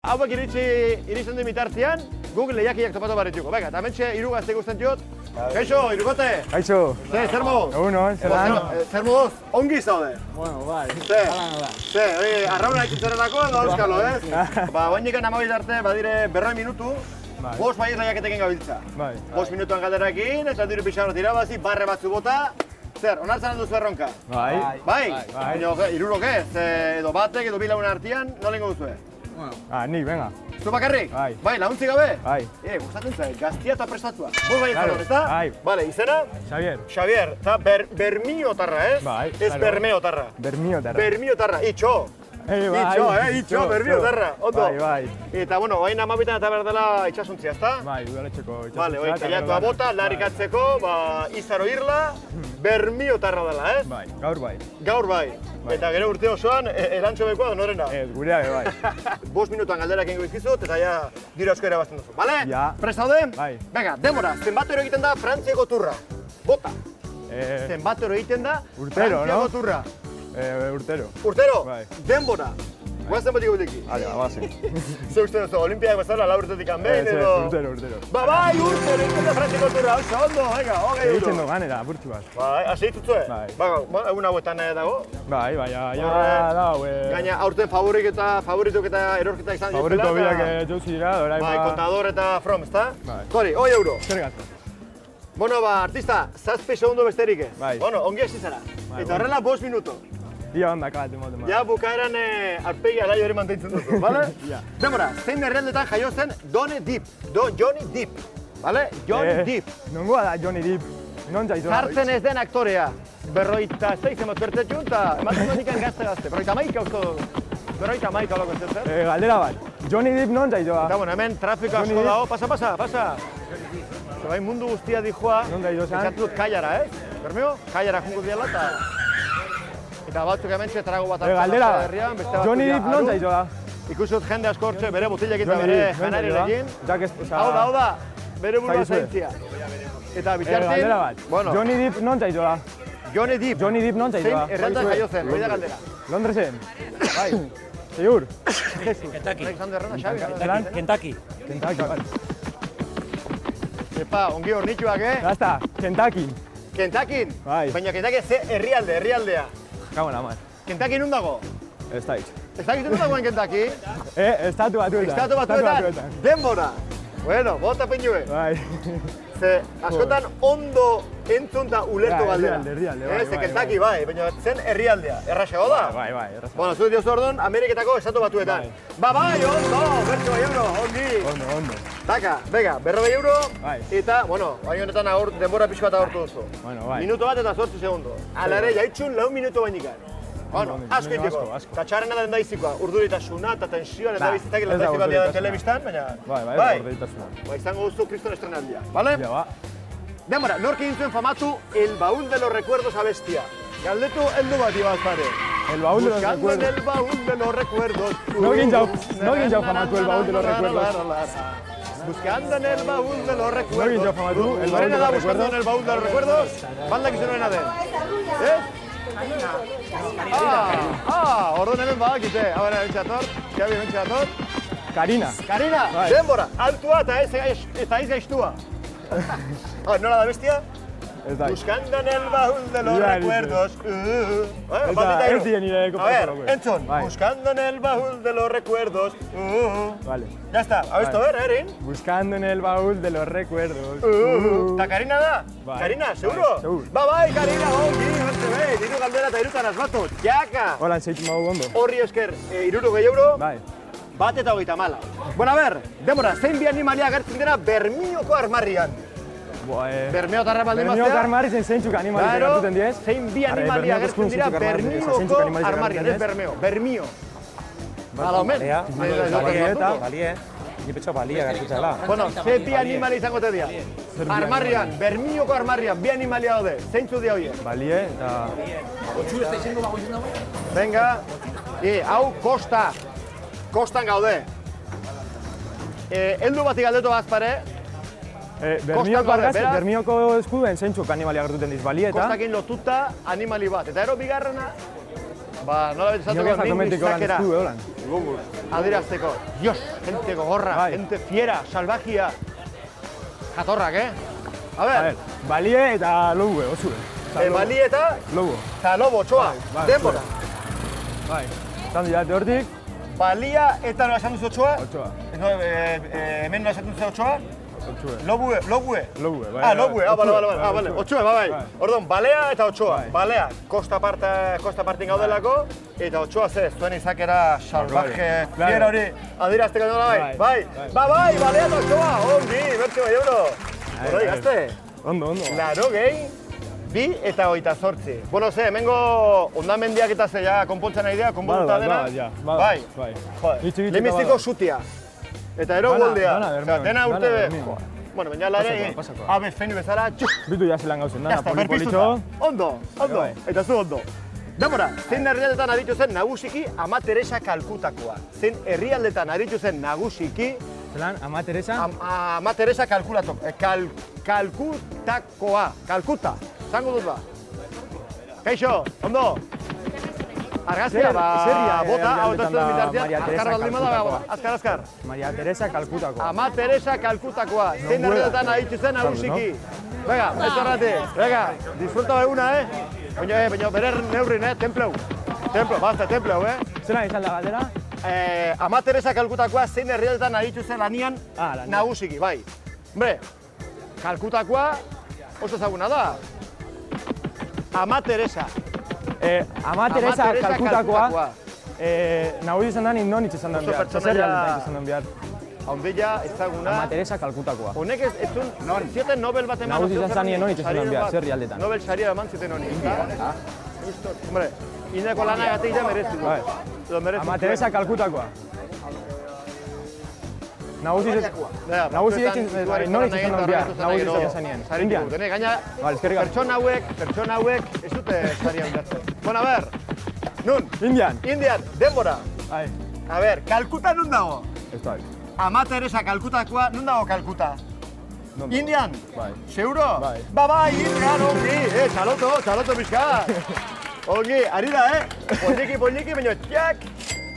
hauek iristen den bitartean, guk lehiakiak topatu barrituko. Venga, eta mentxe hiru gazte ikusten diot. Kaixo, hirukote? Kaixo. Zer moz? Egunon, zelan? Zer moz? Ongi zaude? Bueno, bai. Arrauna ikutzerenako edo euskalo, ez? Oainik amabit arte, badire 40 minutu, 5 baiez lehiaketeken gabiltza. 5 minutuan galderakin, eta diru pixarot irabazi, barre batzu bota. Zer, onartzen duzu erronka? Bai. Bai? Irurok ez, edo batek, edo bilagun artean, nolengo duzue? Nik, venga. Zu bakarrik? Bai, laguntzi gabe? Bai. Gustatzen zait, gaztia eta prestatua. Bos bai ez da? Bai. Bale, izena? Xavier. Xavier, eta bermiotarra, ez? Bai. Ez bermeotarra. Bermiotarra. Bermiotarra, itxo. Itxo, bermiotarra, ondo. Bai. Eta, bueno, hain amabitan eta behar dela itxasuntzia, ezta? Bai, udaletxeko itxasuntzia. Bale, hori, kaiatua bota, larrikatzeko, izaro irla, bermiotarra dela, ez? Bai, gaur bai. Gaur bai. Eta gero urte osoan, erantxo bekoa da norena. Ez, gurea bai. 5 minutuan galderak ingo izkizut, eta ja diru asko irabazten duzu. Bale? Ja. Prest zaude? Bai. Venga, denbora, zenbatero egiten da Frantziako turra. Bota. Zenbatero egiten da Urtero, Frantziako no? turra. Urtero. Urtero? Bai. Denbora. Guazen batiko bileki. Guazen. Ze uste duzu, olimpiak bezala, 4 urtetik hanbein edo... Urtero. Bai, urtero egiten da Frantziako turra, oso, ondo, venga, hogei euro. Egiten ganera, burtsu bat. Bai, hasi dituzue? Bai. Egun hauetan dago? Bai, ja dago. Gaina, aurten favorituk eta erorketa izan dira. Favorito biak jauzi dira, orain Bai, Contador eta From, ezta? Bai. Kori, 1 euro. Zergatik. Bueno, artista, 7 segundo besterik ez. Bai. Bueno, ongi hasi zara. Eta horrela 5 minuto. Ia onda kalate moten. Ja, bukaeran arpegi alai hori manteitzen duzu, bale? Ja. Demora, zein herrialdetan jaio zen Johnny Depp, bale? Johnny Depp. Nongoa da Johnny Depp. Non jaizu. Jartzen ez den aktorea. 46 emot bertetxun, eta ematen dut ikan gazte. 51 usto. 51 olako ez zer? Galdera bat. Johnny Depp non jaizu. Eta bueno, hemen trafiko asko dago. Pasa. Zerbait mundu guztia dijoa. Non jaizu zan? Eskatu dut kaiara, Bermeo? Kaiara jungo diala eta batzuk hementxe trago bat Galdera bat. Johnny Depp non jaizu da. Ikusut jende asko hortxe bere botilekin eta bere janarirekin. Hau da, bere burua zaintzia. Eta bitartin... Galdera bat. Johnny Depp non jaizu da. Johnny Depp non jaizu da. zein herrialdetan jaio zen, hori da galdera. Londresen. Bai. Segur. Kentucky. Bai. Epa, ongi hornituak, Gazta, Kentucky. Kentuckyn? Bai. Baina Kentucky ze herrialdea. Kago la mar. Kentucky nun dago? Ez da hitz. Ez da egiten dagoen Kentucky? Estatu batuetan. Estatu batuetan. Denbora. Bueno, bota peinue. Bai. Ze, askotan ondo entzun da ulertu galdera. Herrialde. Ze Kentucky bai, baina zen herrialdea. Erraxago da? Bai, erraxago. Bueno, zuen diozu orduan, Ameriketako estatu batuetan. Bai, ondo, bertso bai euro, ongi. Ondo. Taka, bega, 40 euro. Bai. Eta, bueno, bai honetan denbora pixko bat agortu duzu. Bueno, bai. Minuto bat eta 8 segundo. Ala ere, jaitxun 4 minuto bainikan. Bueno, asko itiko. Eta txarrena da dendaizikoa, urduritasuna eta tensioan eta bizitzak lendaizikoa dira den telebistan, baina... Bai, urduritasuna. Ba, izango duzu kriston estrenaldia, bale? Ja, ba. Demora, nork egin zuen famatu El Baúl de los Recuerdos abestia. Galdetu heldu bat ibazpare. El Baúl de los Buscando en Recuerdos. el Baúl de los Recuerdos. No egin jau famatu El Baúl de los Recuerdos. Buscando en el Baúl de los Recuerdos. No egin jau famatu El Baúl de los Recuerdos. Buscando en el Baúl de los Recuerdos. Baldak izan horrena den. Orduan hemen badakite. A ber, bentsator. Xabi, bentsator. Karina. Karina, denbora. Altua eta ez gaiztua. Nola da bestia? Ez da. Buscando en el baúl de los recuerdos. Ez dien nire A ver, entzun. Buscando en el baúl de los recuerdos. Vale. Ya está. A ver, Erin. Buscando en el baúl de los recuerdos. ¿Ta Karina da? Karina, seguro? Seguro. Bai, Karina, ongi, bertze behi. Diru galdera eta irutan asmatu. Jaka. Hola, zeitu magu ondo. Horri esker, 60 euro. Bai. Bat eta 34. Bueno, a ver, demora, zein bi animalia agertzen dira Bermioko armarrian? Bermeotarra baldin maztea? Bermeoko armarri zen zeintzuk animali gertuten diez. Zein bi animalia agertzen dira Bermioko armarrian, ez Bermeo, Bermio. Hala, omen? Balie. Ni petxo balia gertutzela. Bueno, ze bi animali izango te dira? Armarrian, Bermioko armarrian, bi animalia daude. Zeintzu dira hoie? Balie eta... Otxu ez da izango bago izan dago? Venga, hau kosta. Kostan gaude. Heldu bati galdetu bazpare. Bermioko eskuduen zeintzuk animalia gertuten diz, balie eta... Kostakin lotuta animali bat. Eta ero bigarrena, nola bete zatuko, ningu izakera. adirazteko. Dios, gente gogorra, gente fiera, salvajia. Jatorrak, A ver. Balie eta lobu, osue. Balie eta lobo. Eta lobo, txoa. Denbora. Bai. Zan dira, hortik. Balia eta nola esan duzu otxoa? Otxoa. Hemen nola esan duzu otxoa? Otxue. Lobue. Lobue, bai. Lobue, bale. Otxoa, bai. Orduan, balea eta otxoa. Balea, kosta partin gaudelako, eta otxoa ze, zuen izakera salvaje, fiera hori, adirazteko nola bai. Bai, balea eta otxoa, ongi, bertxe bai euro. Horroi, gazte? Ondo. Laro gehi, 2 eta 28. Bueno, ze, hemengo ondamendiak eta zeia konpontzen nahi dira, konpontuta dena. Bai. Lemiztiko sutia. Eta ero goldea. Dena urte... Bueno, baina lare, abe feni bezala, txuk! Bitu jazelan gauzen, dana poli-politxo. Ondo. Eta zu ondo. Demora, zein herrialdetan aritu zen nagusiki Ama Teresa Kalkutakoa. Zein herrialdetan aritu zen nagusiki... Zelan, Ama Teresa? Ama Teresa Kalkutakoa. Kalkuta. Zango dut ba. Kaixo, ondo? Argazkia, bota, hau eta zuen bitartean, azkar baldin bada, azkar. Maria Teresa Kalkutakoa. Ama Teresa Kalkutakoa, zein herrialdetan aritu zen nagusiki. Venga, etorrate, venga, disfruta eguna, Baina berer neurrin, templau. Templau, Zeran izan da galdera? Ama Teresa Kalkutakoa zein herrialdetan aritu zen lanian nagusiki, bai. Hombre, Kalkutakoa oso ezaguna da. Ama Teresa. Ama Teresa Kalkutakoa nagusi izan da non izan da behar. Zer herrialdetan izan da behar. Haundilla ezaguna... Ama Teresa Kalkutakoa. Honek ez zuen, zioten Nobel bat eman... Nagusi izan zanien non izan da behar, zer herrialdetan. Nobel saria eman zioten honi. Hombre, indeko lanagatik ja merezi du. Ama Teresa Kalkutakoa. Nagusi non izan da behar, nagusi izan zanien. Indian. Gaina, pertsona hauek ez dute saria hundatzen. Bueno, a ver, nun? Indian, denbora. A ver, Kalkuta nun dago? Ez da. Ama Teresa Kalkutakoa, nun dago Kalkuta? Indian? Bai. Seguro? Bai. Bai, Indian, ongi, txaloto pixka. Ongi, ari da, Polniki, baina txak,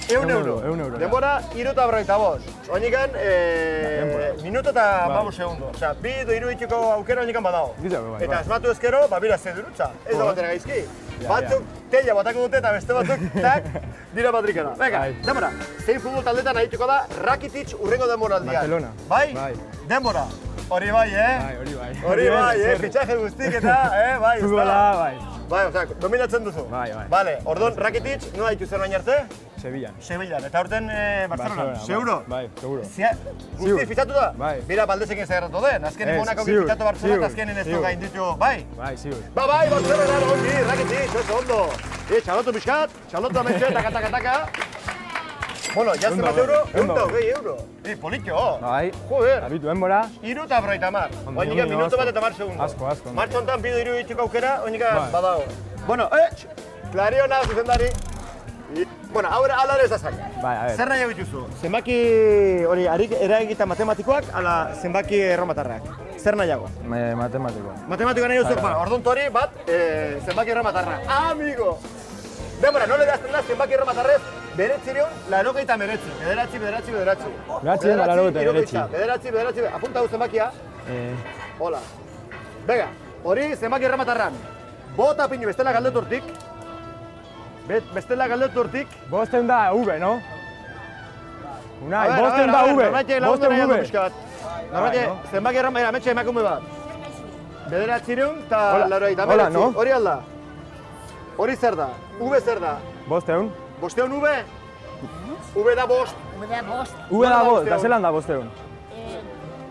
€1. Denbora, 3:45. Oinikan, minuto eta 15 segundo. Osea, 2 edo 3 itxiko aukera oinikan badago. Eta asmatu ezkero, bira ze durutza. Ez da batera gaizki. Batzuk teia batako dute eta beste batzuk, tak, dira patrikara. Venga, denbora, zein futbol taldetan arituko da Rakitic urrengo denboraldian. Barcelona. Bai? Denbora. Hori bai, Hori bai, fitxaje guztik eta, bai, Futbola, bai. Bai, osea, dominatzen duzu. Bai. Vale, orduan Rakitic, nola ditu zer bain arte? Sevillan. Eta aurten Barcelona. Seguro? Bai, seguro. Guzti fitxatu da? Bai. Bira baldezekin zagerratu den, azkenin Monako fitxatu Barcelona eta azkenin ez du gain ditu, bai? Bai, ziur. Bai, Barcelona, ongi, Rakitic, oso ondo. Txalotu pixkat, txalotu amentxe, taka. Bueno, jazten bat €1, politxo. Bai. Joder. Abitu denbora. 3:30. Oinikan minuto bat eta 10 segundo. Asko. Martxo honetan bidu 3 itxiko aukera, oinikan badago. Bueno, klariona zuzendari. Bueno, ahora alare ez da zaila. Bai, a ver. Zer nahi dituzu? Zenbaki hori eragiketa matematikoak, ala zenbaki erromatarrak? Zer nahiago? Matematikoa. Matematikoa nahi duzu, orduan hori bat, zenbaki erromatarra. Amigo! Demora, nola edazten da zenbaki erromatarrez, 989. Bederatzi, apunta du zenbakia. Hola. Bega, hori zenbaki erromatarran. Bota pinu bestela galdeturtik. Bosten da V, no? Unai, bosten da V. Norbaite, zenbaki erromatarra, ametxe emakume bat. 989. Hori alda. Hori zer da? V zer da? Bosteun. Bosteun V? V da bost. V da bost, eta zelan da bosteun?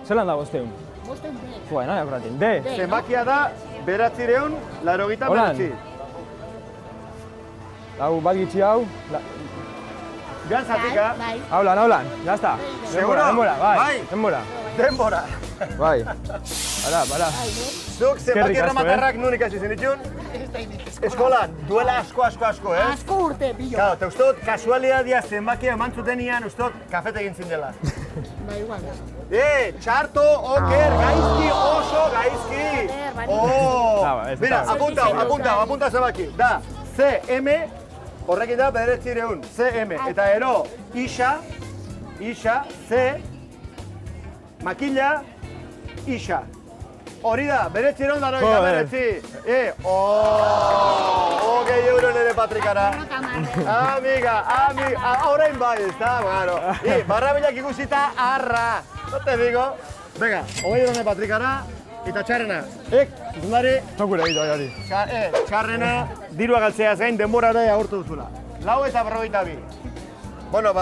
Zelan da bosteun? Bosteun D. Fua, nahi akuratin. D. Zenbakia da 989. Hau bat gitxi hau. Joan zatika. Haulan, jazta. Denbora, bai. Denbora. Bai. Bara. Zuk zenbaki erromatarrak nun ikasi zen ditun? Eskolan, duela asko, Asko urte, bilo. Claro, eta uste dut, kasualidadia zenbakia eman zutenian, uste dut, kafete egin zindela. Ba, igual. Txarto, oker, gaizki, oso gaizki. Mira, apunta zenbaki. Da, CM Horrekin da, 900 CM. Eta ero, isa, C, makila, isa. Hori da, 999. Hogei euro nire Patrikara. Amiga, orain bai, ez da, claro. Barrabilak ikusita, arra. No te digo. Venga, hogei euro nire Patrikara. Eta txarrena. Zuzundari. Tokure egito hori. Txarrena, dirua galtzeaz gain, denbora da agurtu duzula. 4 eta 42. Bueno,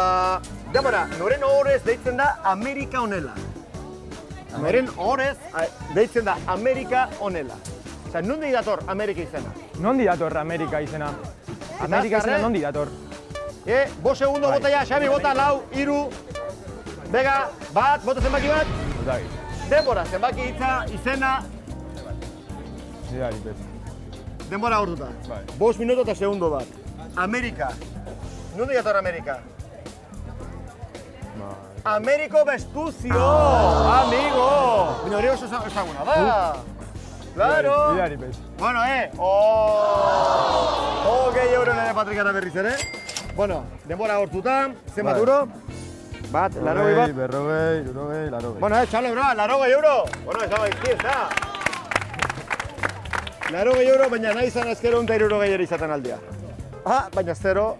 denbora, noren horrez deitzen da Amerika honela. Noren horrez deitzen da Amerika honela. Osa, nondi dator Amerika izena? Nondi dator Amerika izena? Amerika izena nondi dator? 5 segundo bota ja, Xabi, bota, 4, 3. Bega, bat, bota zenbaki bat. Denbora, zenbaki hitza, izena. Denbora hortuta. 5 minuto eta segundo bat. Amerika. Nondi dator Amerika? Ameriko Vespucio, amigo! Baina hori oso ezaguna da. Claro! Bueno, Hogei euro nire Patrikara berriz ere. Bueno, denbora hortuta, zenbat euro? Bat, 80 bat. 40, 80. Bueno, txalo, bro, 80 euro! Bueno, ez da baizki, ez da. 80 euro, baina nahi izan ezkero 160 ere izaten aldia. Baina 0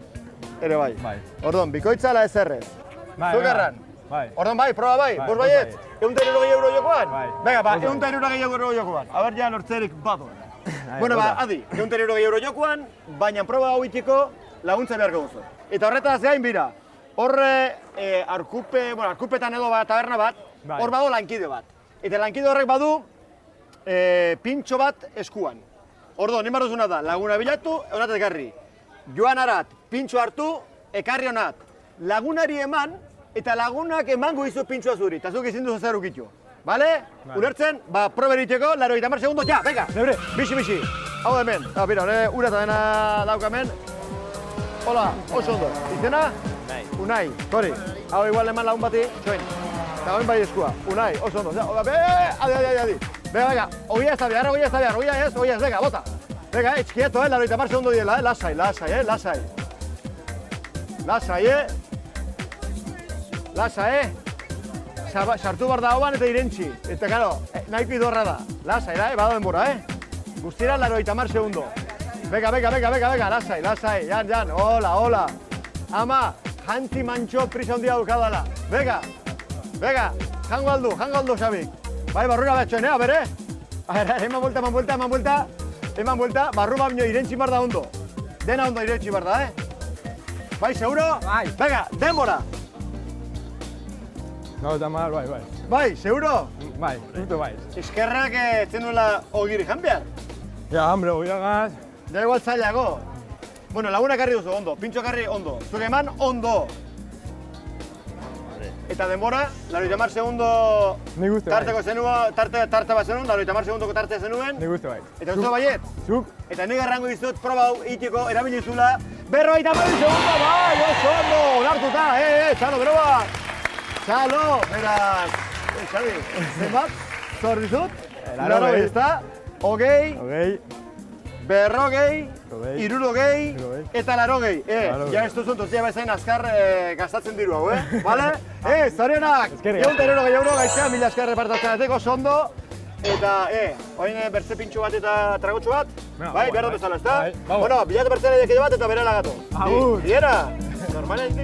ere bai. Orduan, bikoitza ala ez errez. Zugarran. Orduan bai, proba bai, bos baiet? 160 euro jokoan? Venga, 160 euro jokoan. Aber ja lortzerik badoen. Bueno, adi, 160 euro jokoan, baina proba hau itxiko laguntza beharko duzu. Eta horretaz gain bira, horre arkupetan edo taberna bat, hor badu lankide bat. Eta lankide horrek badu pintxo bat eskuan. Orduan, nien barruzuna da, laguna bilatu, honat ekarri. Joan arat, pintxo hartu, ekarri honat. Lagunari eman, eta lagunak emango izu pintxoa zuri, eta zuk izin duzu zer ukitu. Bale? Ulertzen? Proberiteko, 80 segundos, ja, venga! Nebre, bixi. Hau da hemen, bera, ura eta dena daukamen. Hola, oso ondo. Izena? Unai, kori. Hau igual eman lagun bati, txoin. Eta hoin bai eskua. Unai, oso ondo. Adi. Venga, ogia ez da behar, ogia ez, venga, bota. Venga, txikieto, 80 segundos diela, lasai. Lasa, sartu bar da hoban eta irentzi. Eta, karo, nahiko idorra da. Lasa, bado denbora, Guztira, 80 segundo. Venga, lasai, jan, hola. Ama, jantzi mantxo prisa handia dukadala. Venga, jango aldu, Xabik. Bai, barrura batxoen, bere? Eman buelta, barru bat irentzi bar da ondo. Dena ondo irentzi bar da, Bai, seguro? Bai. Venga, denbora. No, eta mal, bai. Bai, seguro? Bai, justo bai. Eskerrak etzen duela ogiri janbiar? Ja, hambre, oiagaz. Ja, igual zailago. Bueno, laguna karri duzu, ondo. Pintxo karri, ondo. Zuke eman, ondo. Eta denbora, 80 segundo Ni guste bai. tarteko zenua, tarte bat zenuen, 80 segundoko tarte zenuen. Ni guste bai. Eta duzu baiet? Zuk. Eta nik errango dizut, proba hau itiko, erabilizula. 50 segundo, bai, oso ondo, onartuta, txalo, bero bat. Txalo, beraz, Xabi, zenbat, zor dizut? 80, ezta? Hogei, berrogei, irurogei, eta 80. Ja ez duzun, tozia bezain azkar gastatzen diru hau, Bale? Zorionak! 160 euro gaitxea, 1000 azkar repartatzen ateko, sondo. Eta, oin bertze pintxo bat eta tragotxo bat? Bai, behar dut bezala, ezta? Bueno, bilatu bertzera dekide bat eta bere lagatu. Agur! Diera! Normalen